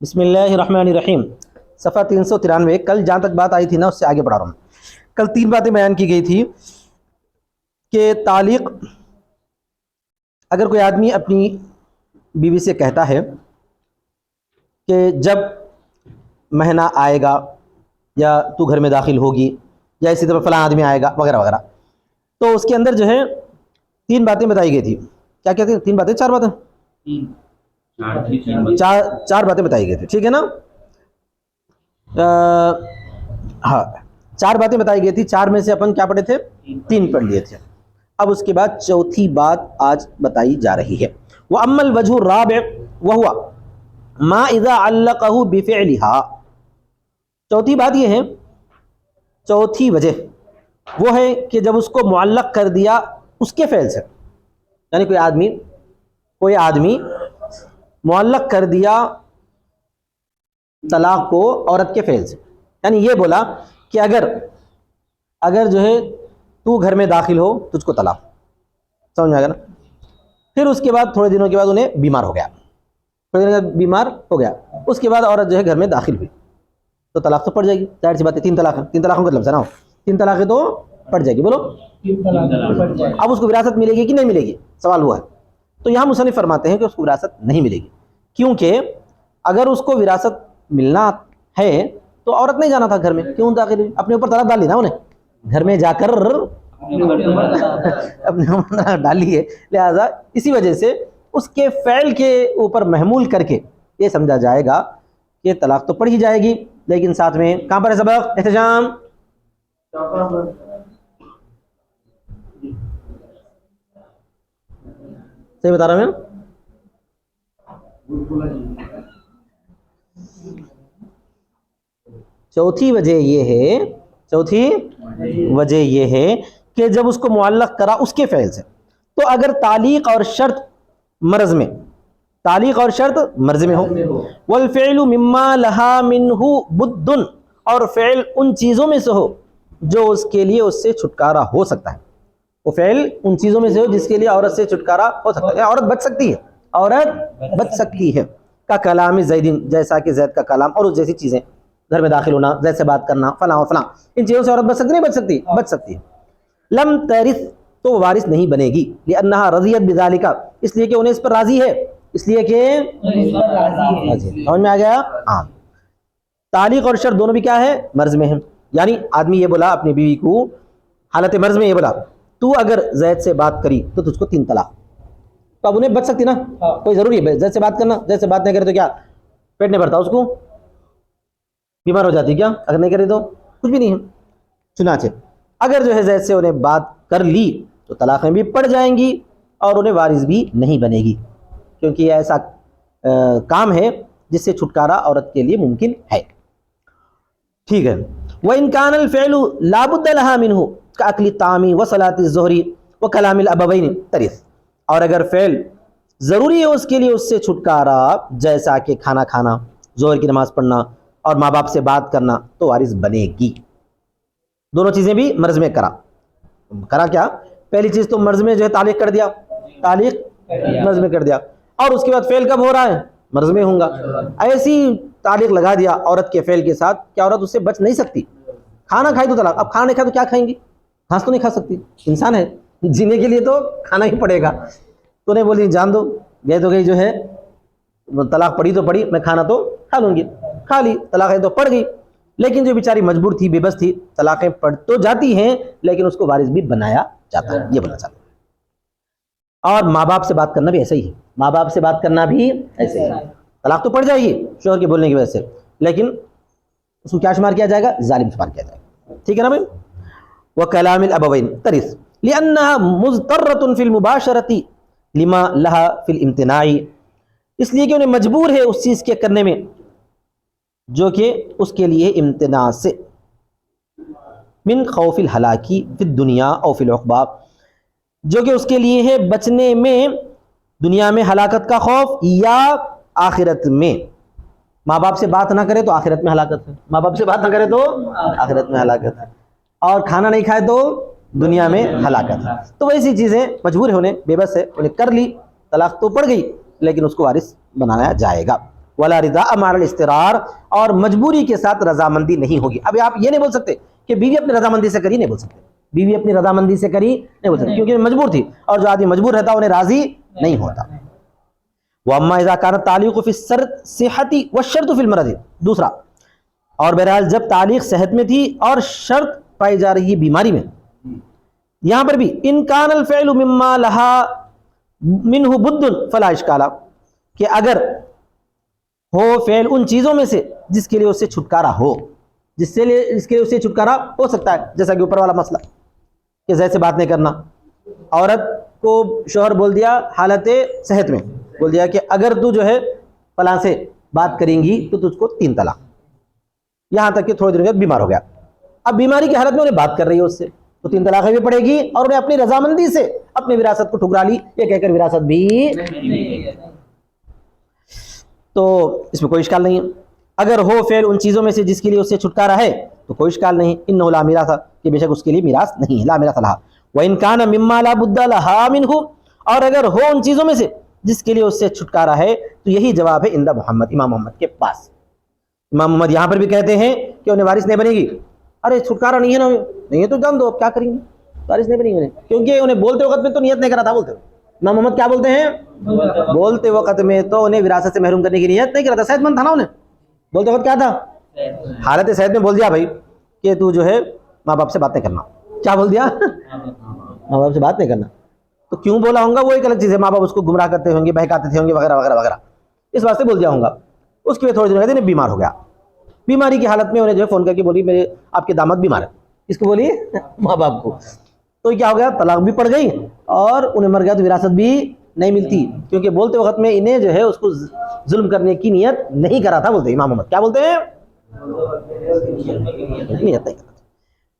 بسم اللہ الرحمن الرحیم، صفحہ 393۔ کل جہاں تک بات آئی تھی نا اس سے آگے بڑھا رہا ہوں۔ کل 3 باتیں بیان کی گئی تھی کہ تعلیق، اگر کوئی آدمی اپنی بیوی سے کہتا ہے کہ جب مہینہ آئے گا یا تو گھر میں داخل ہوگی یا اسی طرح فلاں آدمی آئے گا وغیرہ وغیرہ، تو اس کے اندر جو ہے 3 باتیں بتائی گئی تھی۔ کیا کہتے ہیں 3 باتیں 4 باتیں؟ چار باتیں بتائی گئی تھی، ٹھیک ہے نا؟ ہاں 4 باتیں بتائی گئی تھی، 4 میں سے اپن کیا پڑھے تھے؟ 3 پڑھ لیے تھے۔ اب اس کے بعد چوتھی بات آج بتائی جا رہی ہے۔ وَأَمَّا الْوَجْهُ الرَّابِعُ وَهُوَ مَا إِذَا عَلَّقَهُ بِفِعْلِهَا۔ چوتھی بات یہ ہے، چوتھی وجہ وہ ہے کہ جب اس کو معلق کر دیا اس کے فعل سے، یعنی کوئی آدمی معلق کر دیا طلاق کو عورت کے فعل سے، یعنی یہ بولا کہ اگر جو ہے تو گھر میں داخل ہو تجھ کو طلاق، سمجھ میں آ گیا نا؟ پھر اس کے بعد تھوڑے دنوں کے بعد انہیں بیمار ہو گیا، اس کے بعد عورت جو ہے گھر میں داخل ہوئی تو طلاق تو پڑ جائے گی، ظاہر سی بات ہے۔ 3 طلاقوں کا لفظ ہے نا، 3 طلاقیں تو پڑ جائے گی، بولو۔ اب اس کو وراثت ملے گی کہ نہیں ملے گی، سوال ہوا ہے۔ تو یہاں مصنف فرماتے ہیں کہ اس کو وراثت نہیں ملے گی، کیونکہ اگر اس کو وراثت ملنا ہے تو عورت نہیں جانا تھا گھر میں، کیوں داخل ہوئی؟ اپنے اوپر طلاق ڈال لی نا انہیں، گھر میں جا کر اپنے اوپر ڈال لی ہے، لہذا اسی وجہ سے اس کے فعل کے اوپر محمول کر کے یہ سمجھا جائے گا کہ طلاق تو پڑ ہی جائے گی، لیکن ساتھ میں کہاں پر ہے سبق؟ احتجام۔ صحیح بتا رہا میں؟ چوتھی وجہ یہ ہے کہ جب اس کو معلق کرا اس کے فعل سے، تو اگر تعلیق اور شرط مرض میں ہو، والفعل مما لها منه بد، اور فعل ان چیزوں میں سے ہو جو اس کے لیے اس سے چھٹکارا ہو سکتا ہے، وہ فعل ان چیزوں میں سے ہو جس کے لیے عورت سے چھٹکارا ہو سکتا ہے، عورت بچ سکتی ہے، کا کلام زیدین، جیسا کہ زید کا کلام اور اس جیسی چیزیں، گھر میں داخل ہونا، زید سے بات کرنا، فلاں و فلاں، ان چیزوں سے عورت بچ سکتی نہیں بچ سکتی؟ بچ سکتی ہے۔ لم ترث، تو وارث نہیں بنے گی، لانها رضیت بذالک، اس لیے کہ انہیں اس پر راضی ہے، اس لیے کہ سمجھ میں آ گیا؟ ہاں، تعلیق اور شرط دونوں بھی کیا ہے؟ مرض میں ہیں۔ یعنی آدمی یہ بولا اپنی بیوی کو حالت مرض میں، یہ بولا تو اگر زید سے بات کری تو تجھ کو 3 طلاق، تو اب انہیں بچ سکتی نا، کوئی ضروری ہے زید سے بات کرنا؟ زید سے بات نہیں کرے تو کیا پیٹ نہیں بھرتا اس کو؟ بیمار ہو جاتی کیا اگر نہیں کرے تو؟ کچھ بھی نہیں ہے۔ چنانچہ اگر جو ہے زید سے انہیں بات کر لی تو طلاقیں بھی پڑ جائیں گی اور انہیں وارث بھی نہیں بنے گی، کیونکہ یہ ایسا کام ہے جس سے چھٹکارا عورت کے لیے ممکن ہے، ٹھیک ہے۔ وَإِنْ كَانَ الْفِعْلُ لَا بُدَّ لَهَا مِنْهُ كَأَكْلِ الطَّعَامِ وَصَلَاةِ الظُّهْرِ وَكَلَامِ الْأَبَوَيْنِ تَرِث، اور اگر فعل ضروری ہے اس کے لیے اس سے چھٹکارا، جیسا کہ کھانا کھانا، ظہر کی نماز پڑھنا اور ماں باپ سے بات کرنا، تو وارث بنے گی۔ دونوں چیزیں بھی مرض میں کرا کیا؟ پہلی چیز تو مرض میں جو ہے تعلیق کر دیا، مرض میں کر دیا، اور اس کے بعد فعل کب ہو رہا ہے؟ مرض میں ہوں گا۔ ایسی تعلیق لگا دیا عورت کے فعل کے ساتھ کہ عورت اس سے بچ نہیں سکتی۔ کھانا کھائی تو طلاق، اب کھانا نہیں کھائی تو کیا کھائیں گی؟ گھاس تو نہیں کھا سکتی، انسان ہے، جینے کے لیے تو کھانا ہی پڑے گا۔ تو نہیں بولی جان دو، گئے تو گئی، جو ہے طلاق پڑی تو پڑی، میں کھانا تو کھا لوں گی، کھا لی، طلاقیں تو پڑ گئی۔ لیکن جو بیچاری مجبور تھی، بے بس تھی، طلاقیں پڑ تو جاتی ہیں لیکن اس کو وارث بھی بنایا جاتا ہے، یہ بولنا چاہتا ہے۔ اور ماں باپ سے بات کرنا بھی ایسا ہی ہے، ماں باپ سے بات کرنا بھی ایسے ہی ہے۔ طلاق تو پڑ جائے گی شوہر کے بولنے کی وجہ سے، لیکن اس کو کیا شمار کیا جائے گا؟ ظالم شمار کیا جائے گا، ٹھیک ہے نا بھائی؟ وَكَلَامِ الْأَبَوَيْنِ تَرِث لِأَنَّهَا مُضْطَرَّةٌ فِي الْمُبَاشَرَةِ لِمَا لَهَا فِي الْإِمْتِنَاعِ، اس لیے کہ انہیں مجبور ہے اس چیز کے کرنے میں جو کہ اس کے لیے امتناع سے، من خوف الہلاکی فی الدنیا او فی العقبہ، جو کہ اس کے لیے ہے بچنے میں دنیا میں ہلاکت کا خوف یا آخرت میں۔ ماں باپ سے بات نہ کرے تو آخرت میں ہلاکت ہے، ماں باپ سے بات نہ کرے تو آخرت میں ہلاکت ہے، اور کھانا نہیں کھائے تو دنیا میں ہلاکت ہے۔ تو ویسی چیزیں مجبور ہونے، بے بس ہے، انہیں کر لی، طلاق تو پڑ گئی لیکن اس کو وارث بنایا جائے گا۔ ولا رضا مع الاسترار، اور مجبوری کے ساتھ رضامندی نہیں ہوگی. اب آپ یہ نہیں بول سکتے کہ بیوی اپنی رضامندی سے کری، نہیں بول سکتے. بیوی اپنی رضامندی سے کری نہیں بول سکتے، کیونکہ مجبور تھی، اور جو آدمی مجبور رہتا انہیں راضی نہیں ہوتا. واما اذا كان التعليق في الصحة والشرط في المرض. دوسرا، اور بہرحال جب تعلیق صحت میں تھی اور شرط پائی جا رہی ہے بیماری میں، یہاں پر بھی ان کان الفعل مما لها منه بد فلا اشکال، کہ اگر ہو فعل ان چیزوں میں سے جس کے لیے اس سے چھٹکارا ہو، جس کے لیے اس سے چھٹکارا ہو سکتا ہے، جیسا کہ اوپر والا مسئلہ کہ زید سے بات نہیں کرنا. عورت کو شوہر بول دیا حالت صحت میں، بول دیا کہ اگر تو جو ہے فلاں سے بات کریں گی تو تجھ کو 3 طلاق. یہاں تک کہ تھوڑی دیر بعد بیمار ہو گیا. اب بیماری کی حالت میں انہیں بات کر رہی ہے اس سے، تو 3 طلاقیں بھی پڑے گی، اور انہیں اپنی رضامندی سے اپنی وراثت کو ٹھکرا لی، یہ کہہ کر وراثت بھی، تو اس میں کوئی اشکال نہیں ہے. اگر ہو فعل ان چیزوں میں سے جس کے لیے اس سے چھٹکارا ہے تو کوئی اشکال نہیں. انہ لا میراث، کہ بے شک اس کے لیے میراث نہیں ہے، لا میراث لہا. وان کان مما لا بد لہا منہ، اور اگر ہو ان چیزوں میں سے جس کے لیے اس سے چھٹکارا ہے تو یہی جواب ہے عند محمد، امام محمد کے پاس. امام محمد یہاں پر بھی کہتے ہیں کہ انہیں وارث نہیں بنے گی. ارے چھٹکارا نہیں ہے نا، نہیں ہے تو جان دو، اب کیا کریں گے، وارث نہیں بنیں گے، کیونکہ انہیں بولتے وقت میں تو نیت نہیں کرا تھا. بولتے امام محمد کیا بولتے ہیں، بولتے وقت میں تو انہیں وراثت سے محروم کرنے کی نیت نہیں کرا تھا، صحت مند تھا نا. انہیں بولتے وقت کیا تھا، حالت صحت میں بول دیا بھائی کہ تو جو ہے ماں باپ سے بات نہیں کرنا. کیا بول دیا، ماں باپ سے بات نہیں کرنا. تو کیوں بولا ہوں گا وہ ایک الگ چیز ہے، ماں باپ اس کو گمراہ کرتے ہوں گے، بہکاتے تھے ہوں گے، وغیرہ وغیرہ وغیرہ، اس واسطے بول دیا ہوں گا. اس کے بعد تھوڑے دن بعد انہیں بیمار ہو گیا. بیماری کی حالت میں انہیں جو ہے فون کر کے بولی میرے آپ کے داماد بیمار ہے. اس کو بولی ماں باپ کو. تو کیا ہو گیا، طلاق بھی پڑ گئی اور انہیں مر گیا تو وراثت بھی نہیں ملتی، کیونکہ بولتے وقت میں انہیں جو ہے اس کو ظلم کرنے کی نیت نہیں کرا تھا. بولتے امام محمد کیا بولتے ہیں، نیت نہیں کرا.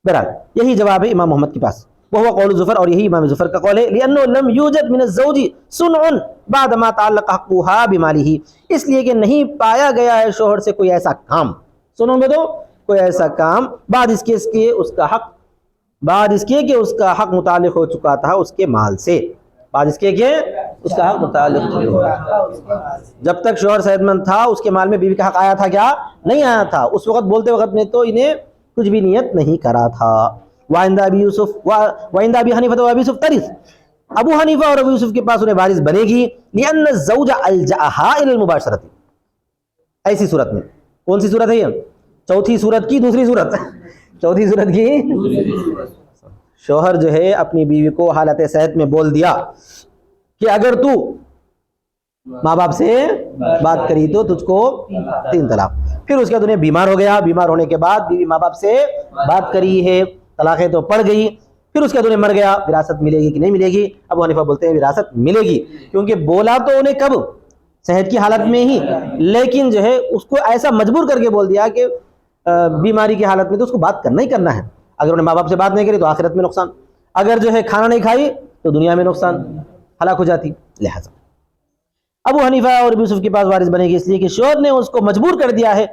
بہرحال یہی جواب ہے امام محمد کے پاس. وہ قول ظفر، اور یہی امام ظفر کا قول ہے. لأنه لم يوجد من الزوج صنع بعد ما تعلق حقها بماله، اس لیے کہ نہیں پایا گیا ہے شوہر سے کوئی ایسا کام، سنو میں دو، کوئی ایسا کام بعد اس کے اس کا حق، بعد اس کے کہ اس کا حق متعلق ہو چکا تھا اس کے مال سے، بعد اس کے کہ اس کا حق متعلق ہو چکا تھا. جب تک شوہر صحت مند تھا اس کے مال میں بیوی کا حق آیا تھا کیا، نہیں آیا تھا. اس وقت بولتے وقت میں تو انہیں کچھ بھی نیت نہیں کرا تھا. وعند ابی یوسف وعند ابی حنیفہ و ابی یوسف ترث، ابو حنیفہ اور ابو یوسف کے پاس انہیں وارث بنے گی. لأن الزوج الجأها الى المباشرة، ایسی صورت میں. کون سی صورت ہے یہ، چوتھی صورت کی دوسری صورت، چوتھی صورت کی. شوہر جو ہے اپنی بیوی کو حالت صحت میں بول دیا کہ اگر تو ماں باپ سے بات کری تو تجھ کو 3 طلاق. پھر اس کے بعد انہیں بیمار ہو گیا، بیمار ہونے کے بعد بیوی ماں باپ سے بات کری ہے، طلاقیں تو پڑ گئی. پھر اس کے بعد انہیں مر گیا، وراثت ملے گی کہ نہیں ملے گی. ابو حنیفہ بولتے ہیں وراثت ملے گی، کیونکہ بولا تو انہیں کب، صحت کی حالت میں ہی، لیکن جو ہے اس کو ایسا مجبور کر کے بول دیا کہ بیماری کی حالت میں تو اس کو بات کرنا ہی کرنا ہے. اگر انہیں ماں باپ سے بات نہیں کری تو آخرت میں نقصان، اگر جو ہے کھانا نہیں کھائی تو دنیا میں نقصان، ہلاک ہو جاتی. لہذا ابو حنیفہ اور ابو یوسف کے پاس وارث بنے گی، اس لیے کہ شوہر نے اس کو مجبور کر دیا ہے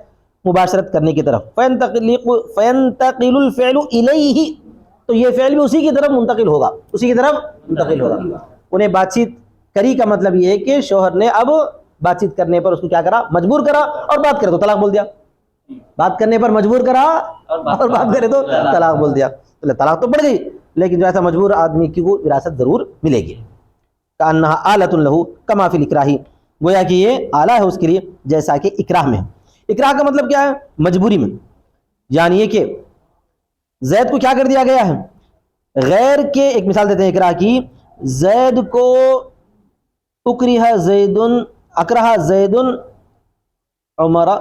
مباشرت کرنے کی طرف. فینتقل الفعل الیہ، تو یہ فعل بھی اسی کی طرف منتقل ہوگا، اسی کی طرف منتقل ہوگا. انہیں بات چیت کری کا مطلب یہ ہے کہ شوہر نے اب بات چیت کرنے پر اس کو کیا کرا، مجبور کرا، اور بات کرے تو طلاق بول دیا. بات کرنے پر مجبور کرا اور بات کرے تو طلاق بول دیا. طلاق تو پڑ گئی، لیکن جو ایسا مجبور آدمی کی کو وراثت ضرور ملے گی. کأنها آلۃ لہ کما فی الاکراہ، گویا کہ یہ آلہ ہے اس کے لیے جیسا کہ اکراہ میں. اکراہ کا مطلب کیا ہے، مجبوری میں. یعنی کہ زید کو کیا کر دیا گیا ہے، غیر کے، ایک مثال دیتے ہیں اکراہ کی. زید کو اکرہ زید، اکرہ زید عمرا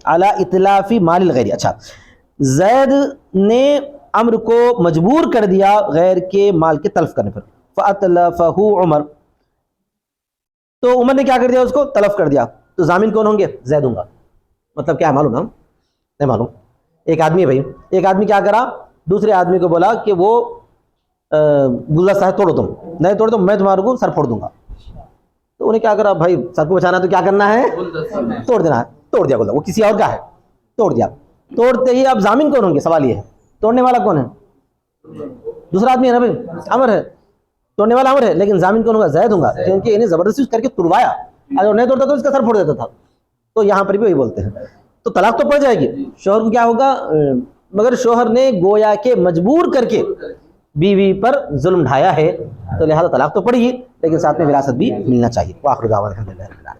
علی اتلاف مال الغیر. اچھا، زید نے عمر کو مجبور کر دیا غیر کے مال کے تلف کرنے پر. فاتلفہ عمر، تو عمر نے کیا کر دیا، اس کو تلف کر دیا. تو ضامن کون ہوں گے، زید ہوں گا. مطلب کیا ہے معلوم نا، نہیں معلوم. ایک آدمی ہے بھائی، ایک آدمی کیا کرا، دوسرے آدمی کو بولا کہ وہ گلدستہ ہے توڑو، تم نہیں توڑو تو میں تمہارے کو سر پھوڑ دوں گا. تو انہیں کیا کرا، بھائی سر کو بچانا تو کیا کرنا ہے، توڑ دینا ہے. توڑ دیا گلدستہ، وہ کسی اور کا ہے، توڑ دیا. توڑتے ہی اب ضامن کون ہوں گے، سوال یہ ہے. توڑنے والا کون ہے، دوسرا آدمی ہے نا بھائی، عمر ہے. توڑنے والا عمر ہے، لیکن ضامن کون ہوگا، زید ہوگا، کیونکہ انہیں زبردستی کر کے توڑوایا. اگر نہیں توڑتا تو اس کا سر پھوڑ دیتا تھا. تو یہاں پر بھی وہی بولتے ہیں. تو طلاق تو پڑ جائے گی, شوہر کو کیا ہوگا, مگر شوہر نے گویا کہ مجبور کر کے بیوی پر ظلم ڈھایا ہے, تو لہذا طلاق تو پڑے گی لیکن ساتھ میں وراثت بھی ملنا چاہیے. وآخر دعوانا الحمدللہ.